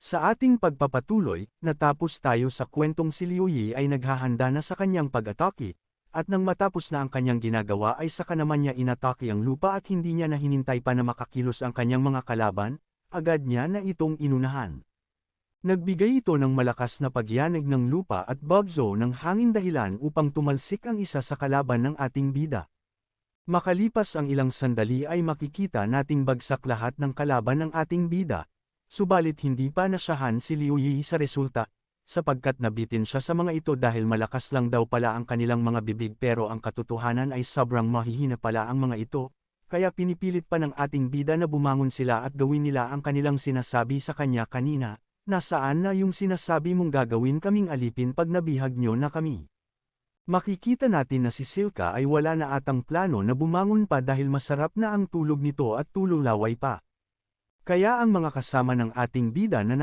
Sa ating pagpapatuloy, natapos tayo sa kwentong si Liu Yi ay naghahanda na sa kanyang pag-atake, at nang matapos na ang kanyang ginagawa ay saka naman niya inatake ang lupa at hindi niya na hinintay pa na makakilos ang kanyang mga kalaban, agad niya na itong inunahan. Nagbigay ito ng malakas na pagyanig ng lupa at bagyo ng hangin dahilan upang tumalsik ang isa sa kalaban ng ating bida. Makalipas ang ilang sandali ay makikita nating bagsak lahat ng kalaban ng ating bida, subalit hindi pa nasyahan si Liu Yi sa resulta, sapagkat nabitin siya sa mga ito dahil malakas lang daw pala ang kanilang mga bibig pero ang katotohanan ay sobrang mahihina pala ang mga ito, kaya pinipilit pa ng ating bida na bumangon sila at gawin nila ang kanilang sinasabi sa kanya kanina. Nasaan na yung sinasabi mong gagawin kaming alipin pag nabihag nyo na kami? Makikita natin na si Silka ay wala na atang plano na bumangon pa dahil masarap na ang tulog nito at tululaway pa. Kaya ang mga kasama ng ating bida na